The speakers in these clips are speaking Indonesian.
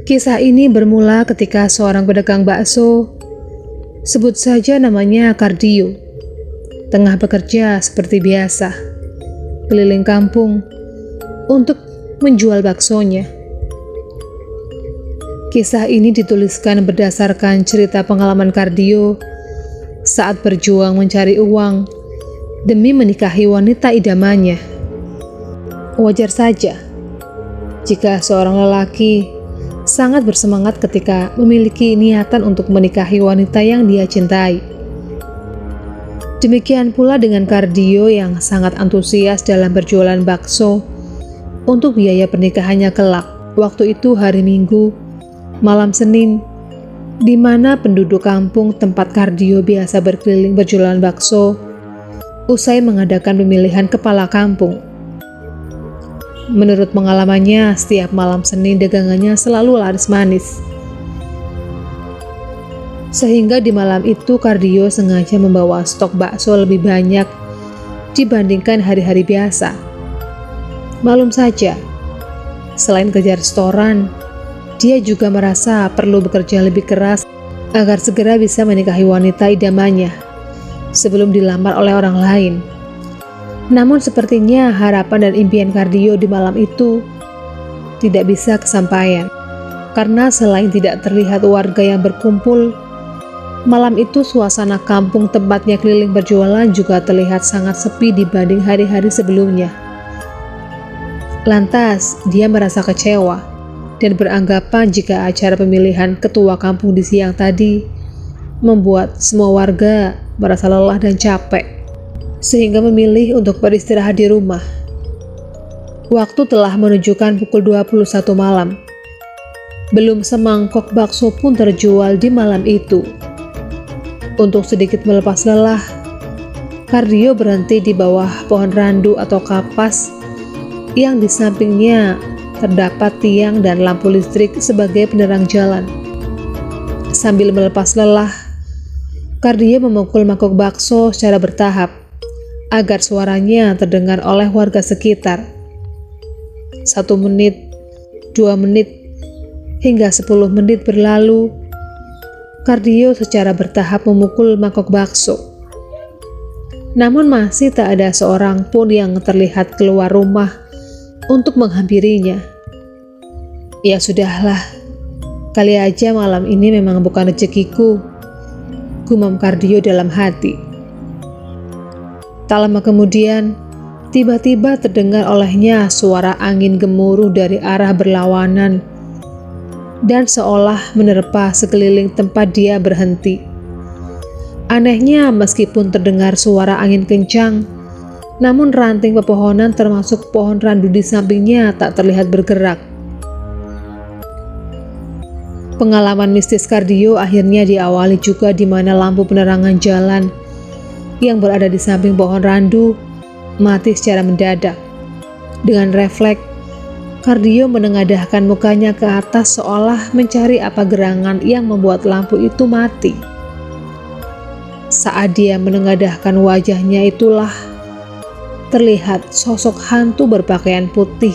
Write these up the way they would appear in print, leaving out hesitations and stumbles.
Kisah ini bermula ketika seorang pedagang bakso, sebut saja namanya Kardio, tengah bekerja seperti biasa, keliling kampung untuk menjual baksonya. Kisah ini dituliskan berdasarkan cerita pengalaman Kardio saat berjuang mencari uang demi menikahi wanita idamannya. Wajar saja jika seorang lelaki sangat bersemangat ketika memiliki niatan untuk menikahi wanita yang dia cintai. Demikian pula dengan Kardio yang sangat antusias dalam berjualan bakso untuk biaya pernikahannya kelak. Waktu itu hari Minggu, malam Senin, di mana penduduk kampung tempat Kardio biasa berkeliling berjualan bakso, usai mengadakan pemilihan kepala kampung. Menurut pengalamannya, setiap malam Senin dagangannya selalu laris manis. Sehingga di malam itu Kardio sengaja membawa stok bakso lebih banyak dibandingkan hari-hari biasa. Malum saja, selain kejar setoran, dia juga merasa perlu bekerja lebih keras agar segera bisa menikahi wanita idamannya sebelum dilamar oleh orang lain. Namun sepertinya harapan dan impian Kardio di malam itu tidak bisa kesampaian, karena selain tidak terlihat warga yang berkumpul, malam itu suasana kampung tempatnya keliling berjualan juga terlihat sangat sepi dibanding hari-hari sebelumnya. Lantas, dia merasa kecewa dan beranggapan jika acara pemilihan ketua kampung di siang tadi membuat semua warga merasa lelah dan capek, sehingga memilih untuk beristirahat di rumah. Waktu telah menunjukkan pukul 21 malam. Belum semangkok bakso pun terjual di malam itu. Untuk sedikit melepas lelah, Kardio berhenti di bawah pohon randu atau kapas yang di sampingnya terdapat tiang dan lampu listrik sebagai penerang jalan. Sambil melepas lelah, Kardio memukul mangkok bakso secara bertahap agar suaranya terdengar oleh warga sekitar. 1 menit, 2 menit, hingga 10 menit berlalu. Kardio secara bertahap memukul mangkok bakso. Namun masih tak ada seorang pun yang terlihat keluar rumah untuk menghampirinya. Ya sudahlah, kali aja malam ini memang bukan rezekiku, gumam Kardio dalam hati. Tak lama kemudian, tiba-tiba terdengar olehnya suara angin gemuruh dari arah berlawanan dan seolah menerpa sekeliling tempat dia berhenti. Anehnya, meskipun terdengar suara angin kencang, namun ranting pepohonan termasuk pohon randu di sampingnya tak terlihat bergerak. Pengalaman mistis Kardio akhirnya diawali juga di mana lampu penerangan jalan yang berada di samping pohon randu mati secara mendadak. Dengan refleks, Kardio menengadahkan mukanya ke atas seolah mencari apa gerangan yang membuat lampu itu mati. Saat dia menengadahkan wajahnya itulah terlihat sosok hantu berpakaian putih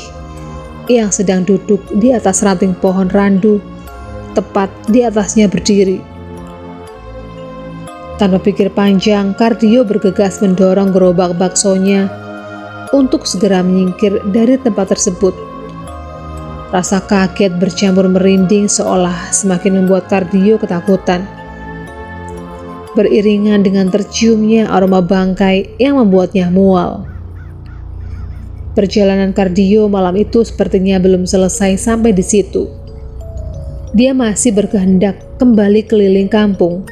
yang sedang duduk di atas ranting pohon randu, tepat di atasnya berdiri. Tanpa pikir panjang, Kardio bergegas mendorong gerobak baksonya untuk segera menyingkir dari tempat tersebut. Rasa kaget bercampur merinding seolah semakin membuat Kardio ketakutan. Beriringan dengan terciumnya aroma bangkai yang membuatnya mual. Perjalanan Kardio malam itu sepertinya belum selesai sampai di situ. Dia masih berkehendak kembali keliling kampung.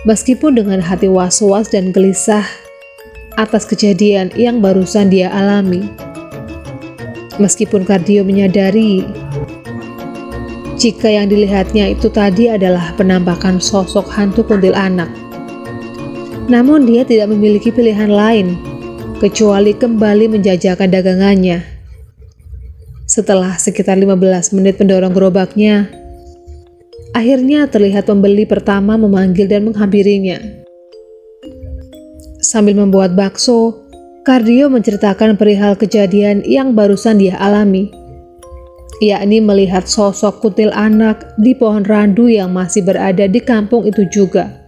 Meskipun dengan hati was-was dan gelisah atas kejadian yang barusan dia alami. Meskipun Kardio menyadari jika yang dilihatnya itu tadi adalah penampakan sosok hantu kuntilanak. Namun dia tidak memiliki pilihan lain kecuali kembali menjajakan dagangannya. Setelah sekitar 15 menit mendorong gerobaknya, akhirnya terlihat pembeli pertama memanggil dan menghampirinya. Sambil membuat bakso, Kardio menceritakan perihal kejadian yang barusan dia alami. yakni melihat sosok kuntilanak di pohon randu yang masih berada di kampung itu juga.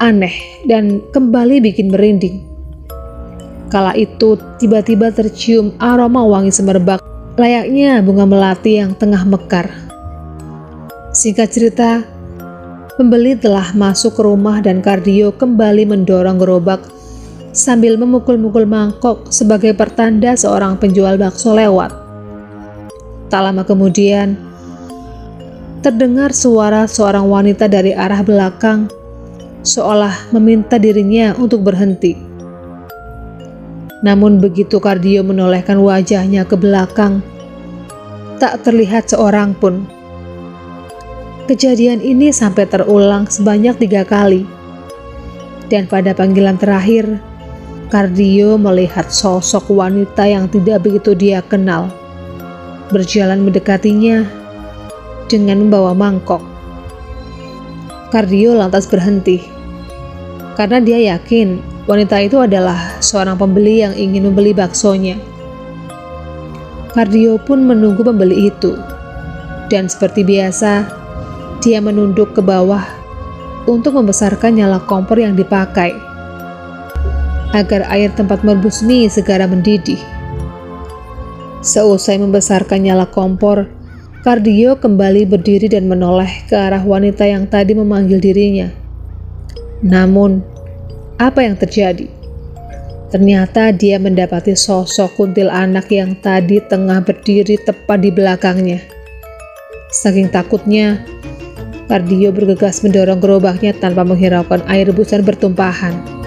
Aneh dan kembali bikin merinding. Kala itu tiba-tiba tercium aroma wangi semerbak layaknya bunga melati yang tengah mekar. Singkat cerita, pembeli telah masuk ke rumah dan Kardio kembali mendorong gerobak sambil memukul-mukul mangkok sebagai pertanda seorang penjual bakso lewat. Tak lama kemudian, terdengar suara seorang wanita dari arah belakang seolah meminta dirinya untuk berhenti. Namun begitu Kardio menolehkan wajahnya ke belakang, tak terlihat seorang pun. Kejadian ini sampai terulang sebanyak 3 kali. Dan pada panggilan terakhir, Kardio melihat sosok wanita yang tidak begitu dia kenal berjalan mendekatinya dengan membawa mangkok. Kardio lantas berhenti karena dia yakin wanita itu adalah seorang pembeli yang ingin membeli baksonya. Kardio pun menunggu pembeli itu, dan seperti biasa, dia menunduk ke bawah untuk membesarkan nyala kompor yang dipakai, agar air tempat merebus mie segera mendidih. Seusai membesarkan nyala kompor, Kardio kembali berdiri dan menoleh ke arah wanita yang tadi memanggil dirinya. Namun, apa yang terjadi? Ternyata dia mendapati sosok kuntilanak yang tadi tengah berdiri tepat di belakangnya. Saking takutnya, Kardio bergegas mendorong gerobaknya tanpa menghiraukan air rebusan bertumpahan.